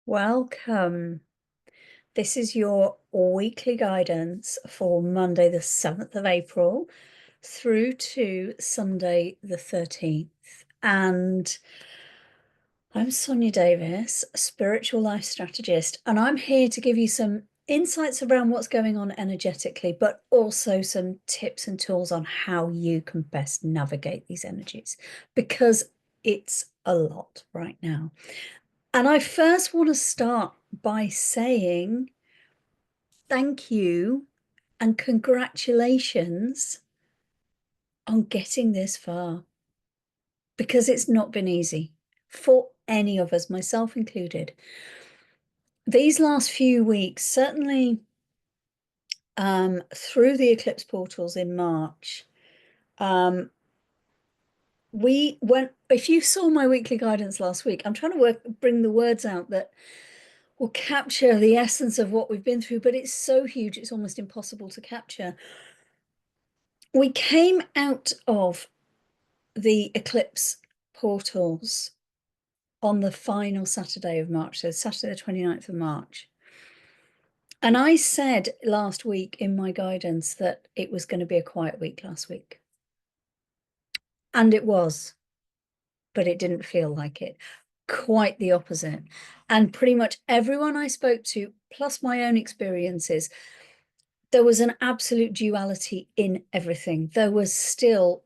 Welcome. This is your weekly guidance for Monday, the 7th of April through to Sunday, the 13th. And I'm Sonia Davis, spiritual life strategist, and I'm here to give you some insights around what's going on energetically, but also some tips and tools on how you can best navigate these energies, because it's a lot right now. And I first want to start by saying thank you and congratulations on getting this far, because it's not been easy for any of us, myself included. These last few weeks, certainly through the eclipse portals in March, if you saw my weekly guidance last week, I'm trying to bring the words out that will capture the essence of what we've been through, but it's so huge, it's almost impossible to capture. We came out of the eclipse portals on the final Saturday of March, so Saturday the 29th of March. And I said last week in my guidance that it was going to be a quiet week last week. And it was, but it didn't feel like it. Quite the opposite. And pretty much everyone I spoke to, plus my own experiences, there was an absolute duality in everything. There was still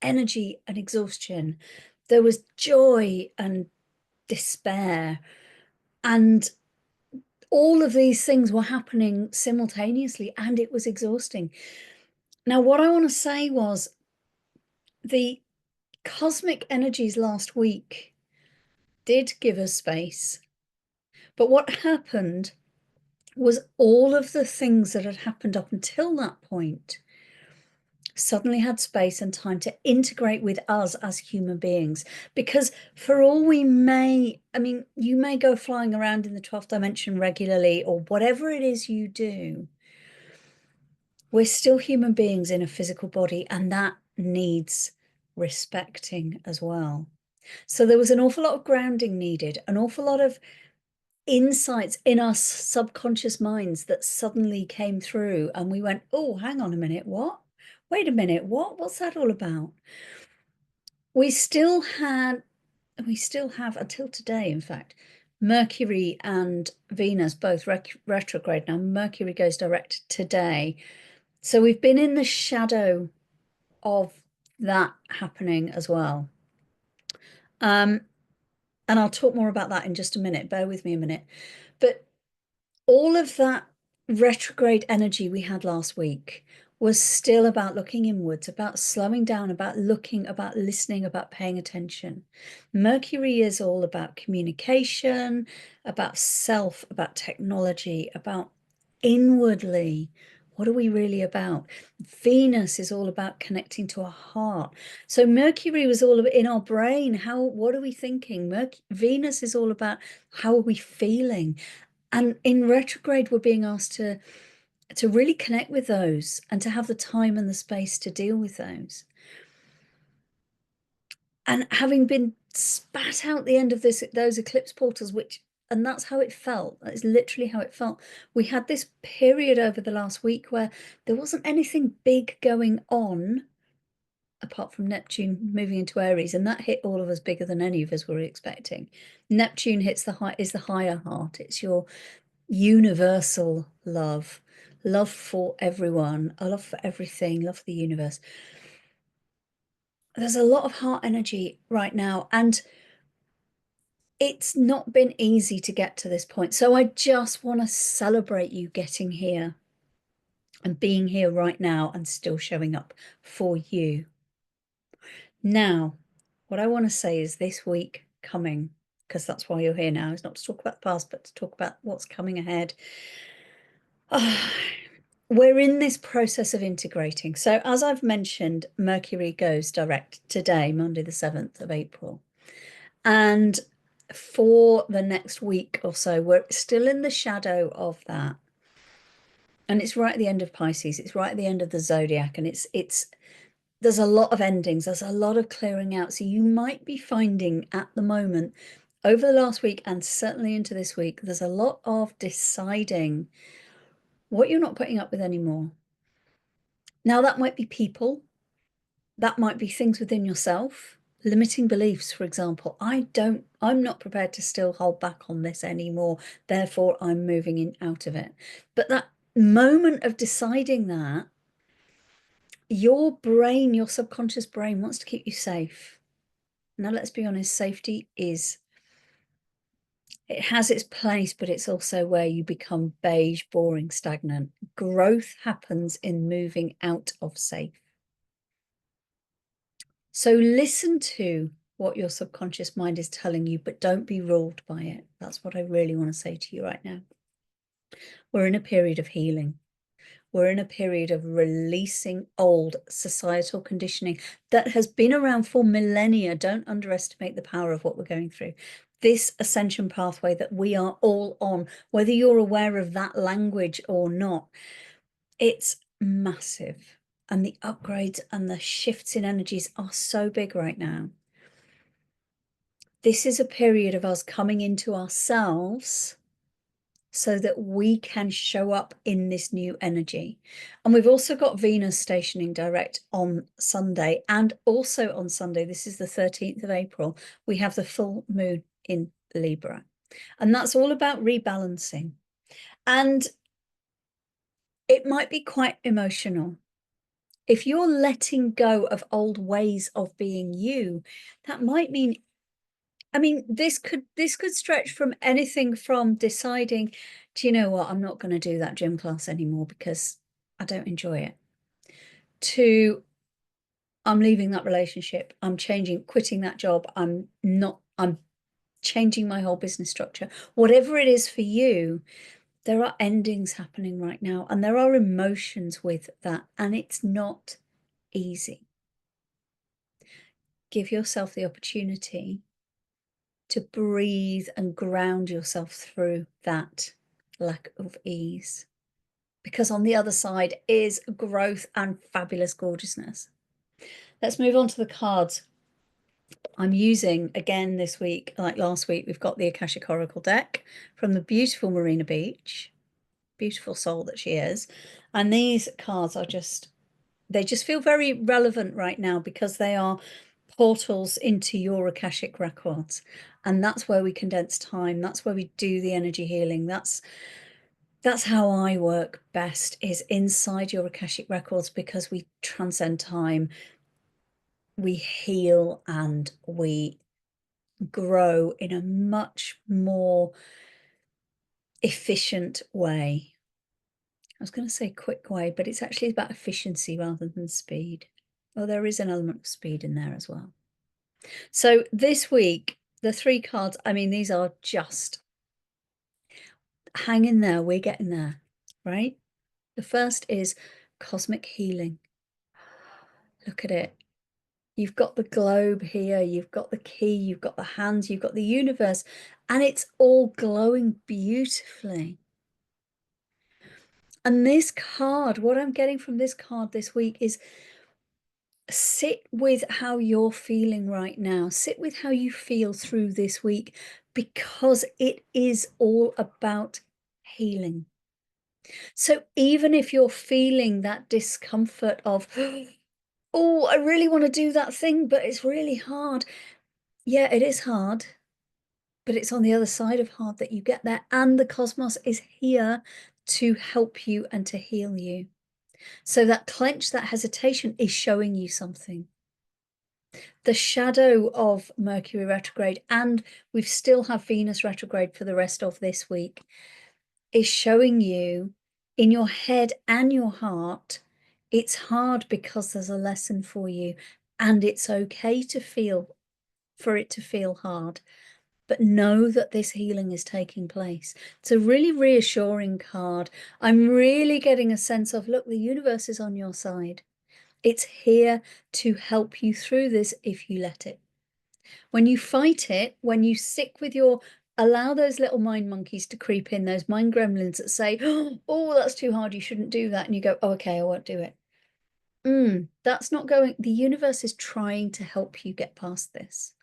energy and exhaustion. There was joy and despair. And all of these things were happening simultaneously, and it was exhausting. Now, what I want to say was the cosmic energies last week did give us space. But what happened was all of the things that had happened up until that point suddenly had space and time to integrate with us as human beings. Because for all we may, you may go flying around in the 12th dimension regularly, or whatever it is you do, we're still human beings in a physical body, and that needs respecting as well. So there was an awful lot of grounding needed, an awful lot of insights in our subconscious minds that suddenly came through, and we went, oh, hang on a minute, what? Wait a minute, what's that all about? We still have until today, in fact, Mercury and Venus both retrograde. Now Mercury goes direct today, so we've been in the shadow of that happening as well. And I'll talk more about that in just a minute. Bear with me a minute. But all of that retrograde energy we had last week was still about looking inwards, about slowing down, about looking, about listening, about paying attention. Mercury is all about communication, about self, about technology, about inwardly. What are we really about? Venus is all about connecting to our heart. So Mercury was all about in our brain. What are we thinking? Venus is all about how are we feeling? And in retrograde, we're being asked to really connect with those and to have the time and the space to deal with those. And having been spat out the end of those eclipse portals, and that's how it felt. That is literally how it felt. We had this period over the last week where there wasn't anything big going on apart from Neptune moving into Aries, and that hit all of us bigger than any of us were expecting. Neptune is the higher heart. It's your universal love for everyone, a love for everything, love for the universe. There's a lot of heart energy right now, and it's not been easy to get to this point. So I just want to celebrate you getting here and being here right now and still showing up for you. Now, what I want to say is this week coming, because that's why you're here now, is not to talk about the past, but to talk about what's coming ahead. We're in this process of integrating. So as I've mentioned, Mercury goes direct today, Monday, the 7th of April. And for the next week or so, we're still in the shadow of that. And it's right at the end of Pisces. It's right at the end of the zodiac. And there's a lot of endings. There's a lot of clearing out. So you might be finding at the moment over the last week and certainly into this week, there's a lot of deciding what you're not putting up with anymore. Now, that might be people, that might be things within yourself, limiting beliefs, for example. I'm not prepared to still hold back on this anymore, therefore I'm moving in out of it. But that moment of deciding that, your brain, your subconscious brain wants to keep you safe. Now, let's be honest, safety it has its place, but it's also where you become beige, boring, stagnant. Growth happens in moving out of safe. So listen to what your subconscious mind is telling you, but don't be ruled by it. That's what I really want to say to you right now. We're in a period of healing. We're in a period of releasing old societal conditioning that has been around for millennia. Don't underestimate the power of what we're going through. This ascension pathway that we are all on, whether you're aware of that language or not, it's massive. And the upgrades and the shifts in energies are so big right now. This is a period of us coming into ourselves so that we can show up in this new energy. And we've also got Venus stationing direct on Sunday. And also on Sunday, this is the 13th of April, we have the full moon in Libra. And that's all about rebalancing. And it might be quite emotional. If you're letting go of old ways of being you, that might mean, I mean, this could stretch from anything from deciding, do you know what, I'm not going to do that gym class anymore because I don't enjoy it, to I'm leaving that relationship, I'm quitting that job, I'm changing my whole business structure. Whatever it is for you, there are endings happening right now, and there are emotions with that, and it's not easy. Give yourself the opportunity to breathe and ground yourself through that lack of ease, because on the other side is growth and fabulous gorgeousness. Let's move on to the cards. I'm using, again this week, like last week, we've got the Akashic Oracle deck from the beautiful Marina Beech, beautiful soul that she is. And these cards are they just feel very relevant right now because they are portals into your Akashic records. And that's where we condense time. That's where we do the energy healing. That's how I work best, is inside your Akashic records, because we transcend time, we heal, and we grow in a much more efficient way. I was going to say quick way, but it's actually about efficiency rather than speed. Well, there is an element of speed in there as well. So this week, the 3 cards, I mean, these are just hang in there. We're getting there, right? The first is cosmic healing. Look at it. You've got the globe here, you've got the key, you've got the hands, you've got the universe, and it's all glowing beautifully. And this card, what I'm getting from this card this week is sit with how you're feeling right now. Sit with how you feel through this week, because it is all about healing. So even if you're feeling that discomfort of, oh, I really want to do that thing, but it's really hard. Yeah, it is hard, but it's on the other side of hard that you get there. And the cosmos is here to help you and to heal you. So that clench, that hesitation is showing you something. The shadow of Mercury retrograde, and we still have Venus retrograde for the rest of this week, is showing you in your head and your heart, it's hard because there's a lesson for you, and it's okay for it to feel hard. But know that this healing is taking place. It's a really reassuring card. I'm really getting a sense of, look, the universe is on your side. It's here to help you through this if you let it. When you fight it, when you stick with allow those little mind monkeys to creep in, those mind gremlins that say, oh, that's too hard, you shouldn't do that. And you go, oh, okay, I won't do it. That's not going, the universe is trying to help you get past this.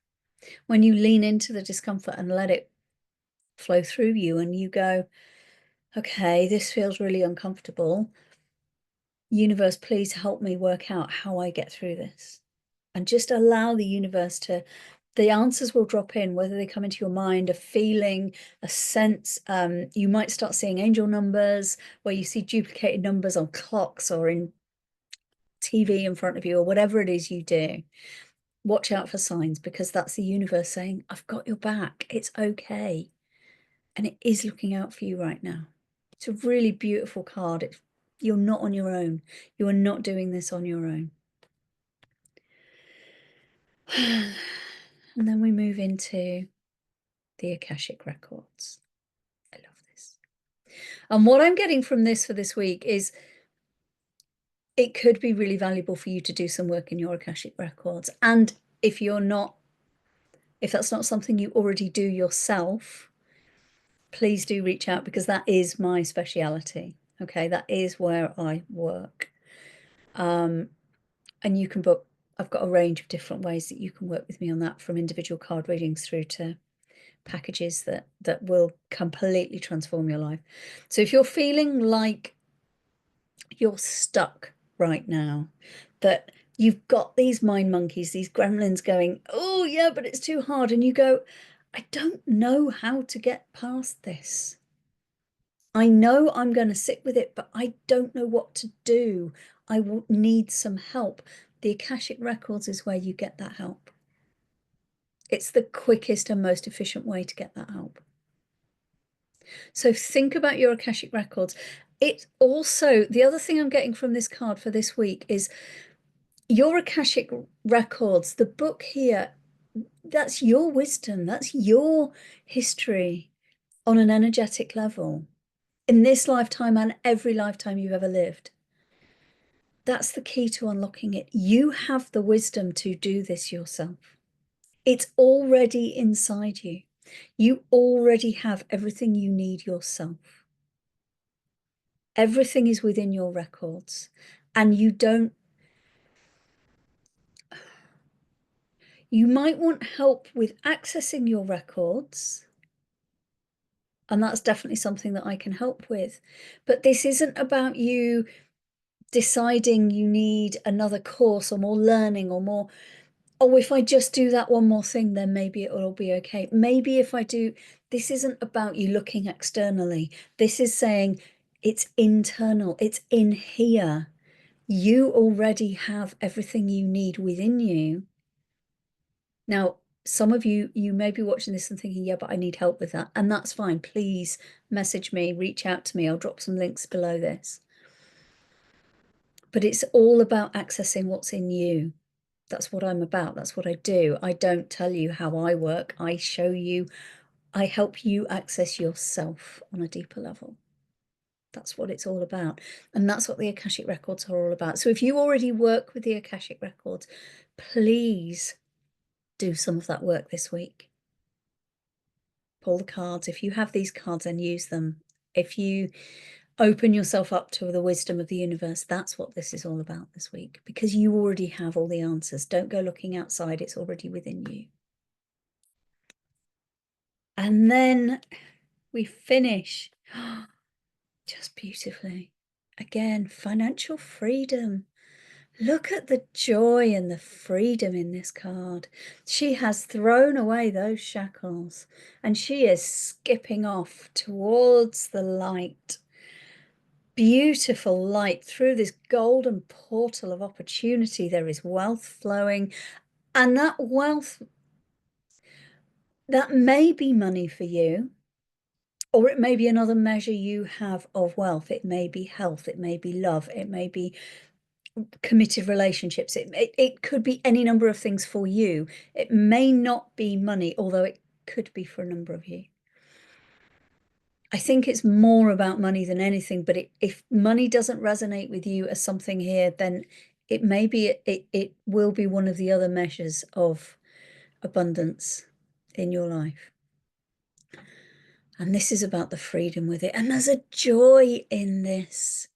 When you lean into the discomfort and let it flow through you and you go, okay, this feels really uncomfortable. Universe, please help me work out how I get through this. And just allow the universe to, the answers will drop in, whether they come into your mind, a feeling, a sense. You might start seeing angel numbers, where you see duplicated numbers on clocks or in TV in front of you, or whatever it is you do. Watch out for signs, because that's the universe saying, I've got your back. It's okay. And it is looking out for you right now. It's a really beautiful card. You're not on your own. You are not doing this on your own. And then we move into the Akashic Records. I love this. And what I'm getting from this for this week is it could be really valuable for you to do some work in your Akashic Records. And if that's not something you already do yourself, please do reach out, because that is my speciality. Okay, that is where I work. And you can book, I've got a range of different ways that you can work with me on that, from individual card readings through to packages that will completely transform your life. So if you're feeling like you're stuck right now, that you've got these mind monkeys, these gremlins going, oh yeah, but it's too hard, and you go, I don't know how to get past this. I know I'm going to sit with it, but I don't know what to do. I will need some help. The Akashic Records is where you get that help. It's the quickest and most efficient way to get that help. So think about your Akashic Records. It also, the other thing I'm getting from this card for this week is your Akashic Records, the book here, that's your wisdom, that's your history on an energetic level in this lifetime and every lifetime you've ever lived. That's the key to unlocking it. You have the wisdom to do this yourself. It's already inside you. You already have everything you need yourself. Everything is within your records, and you might want help with accessing your records, and that's definitely something that I can help with. But this isn't about you deciding you need another course or more learning or more, oh, if I just do that one more thing, then maybe it will be okay. Maybe if I do, this isn't about you looking externally. This is saying it's internal, it's in here. You already have everything you need within you. Now, some of you may be watching this and thinking, yeah, but I need help with that. And that's fine. Please message me, reach out to me. I'll drop some links below this. But it's all about accessing what's in you. That's what I'm about. That's what I do. I don't tell you how I work. I show you, I help you access yourself on a deeper level. That's what it's all about. And that's what the Akashic Records are all about. So if you already work with the Akashic Records, please do some of that work this week. Pull the cards. If you have these cards, and use them. If you open yourself up to the wisdom of the universe, that's what this is all about this week, because you already have all the answers. Don't go looking outside. It's already within you. And then we finish just beautifully. Again, financial freedom. Look at the joy and the freedom in this card. She has thrown away those shackles and she is skipping off towards the light. Beautiful light through this golden portal of opportunity. There is wealth flowing, and that wealth, that may be money for you, or it may be another measure you have of wealth. It may be health, it may be love, it may be committed relationships. It could be any number of things for you. It may not be money, although it could be for a number of you. I think it's more about money than anything, but if money doesn't resonate with you as something here, then it may be, it will be one of the other measures of abundance in your life. And this is about the freedom with it. And there's a joy in this.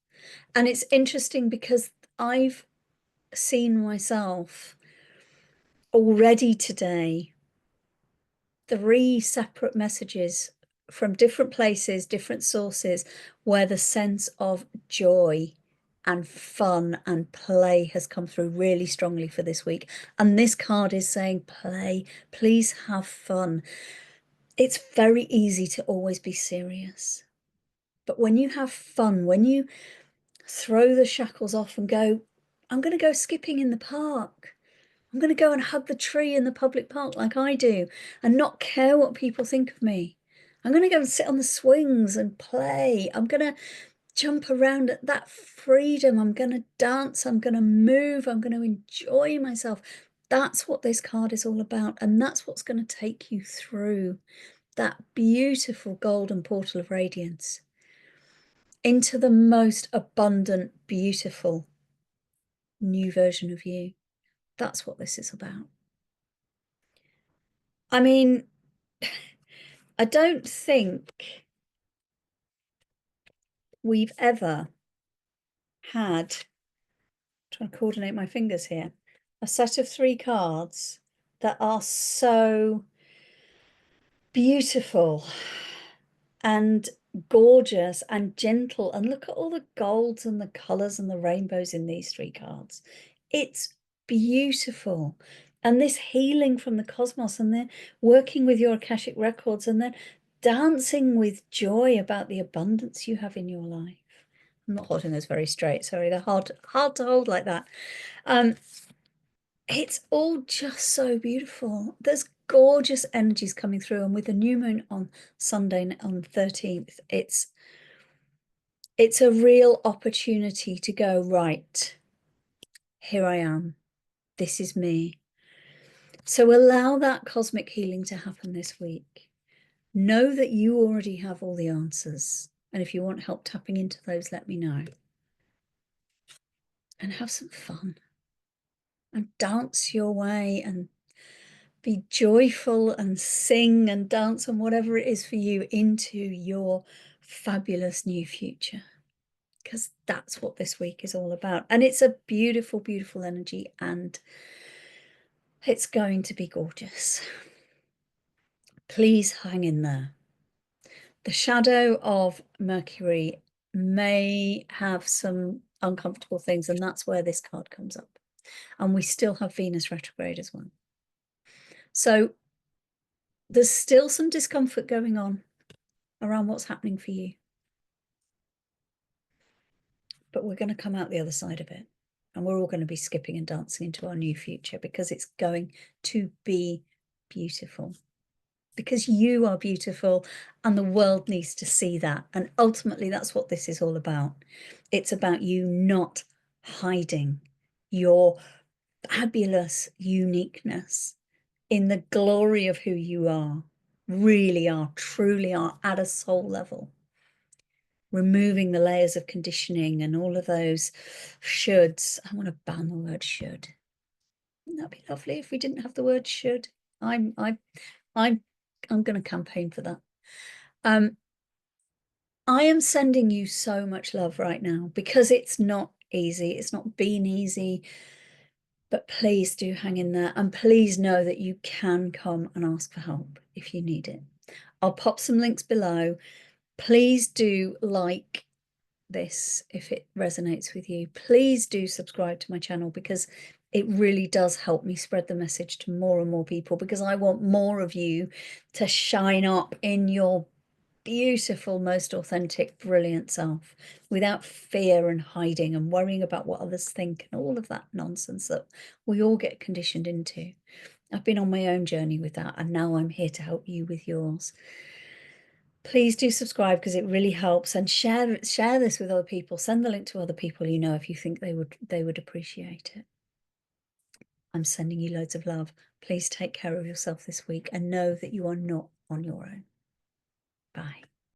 And it's interesting because I've seen myself already today 3 separate messages from different places, different sources, where the sense of joy and fun and play has come through really strongly for this week. And this card is saying play, please have fun. It's very easy to always be serious. But when you have fun, when you throw the shackles off and go, I'm going to go skipping in the park. I'm going to go and hug the tree in the public park like I do and not care what people think of me. I'm going to go and sit on the swings and play. I'm going to jump around at that freedom. I'm going to dance. I'm going to move. I'm going to enjoy myself. That's what this card is all about. And that's what's going to take you through that beautiful golden portal of radiance into the most abundant, beautiful new version of you. That's what this is about. I mean, I don't think we've ever had, trying to coordinate my fingers here, a set of 3 cards that are so beautiful and gorgeous and gentle. And look at all the golds and the colors and the rainbows in these 3 cards. It's beautiful. And this healing from the cosmos, and then working with your Akashic records, and then dancing with joy about the abundance you have in your life. I'm not holding those very straight, sorry, they're hard to hold like that. It's all just so beautiful. There's gorgeous energies coming through, and with the new moon on Sunday on 13th, it's a real opportunity to go, right, here I am, this is me. So allow that cosmic healing to happen this week. Know that you already have all the answers, and if you want help tapping into those, let me know. And have some fun and dance your way and be joyful and sing and dance and whatever it is for you into your fabulous new future, because that's what this week is all about. And it's a beautiful, beautiful energy, and it's going to be gorgeous. Please hang in there. The shadow of Mercury may have some uncomfortable things, and that's where this card comes up. And we still have Venus retrograde as well. So there's still some discomfort going on around what's happening for you. But we're going to come out the other side of it. And we're all going to be skipping and dancing into our new future, because it's going to be beautiful. Because you are beautiful, and the world needs to see that. And ultimately, that's what this is all about. It's about you not hiding your fabulous uniqueness in the glory of who you are, really are, truly are, at a soul level. Removing the layers of conditioning and all of those shoulds. I want to ban the word should. Wouldn't that be lovely if we didn't have the word should? I'm going to campaign for that. I am sending you so much love right now, because it's not easy. It's not been easy. But please do hang in there, and please know that you can come and ask for help if you need it. I'll pop some links below. Please do like this if it resonates with you. Please do subscribe to my channel, because it really does help me spread the message to more and more people, because I want more of you to shine up in your beautiful, most authentic, brilliant self, without fear and hiding and worrying about what others think and all of that nonsense that we all get conditioned into. I've been on my own journey with that, and now I'm here to help you with yours. Please do subscribe, because it really helps, and share this with other people. Send the link to other people you know if you think they would appreciate it. I'm sending you loads of love. Please take care of yourself this week, and know that you are not on your own. Bye.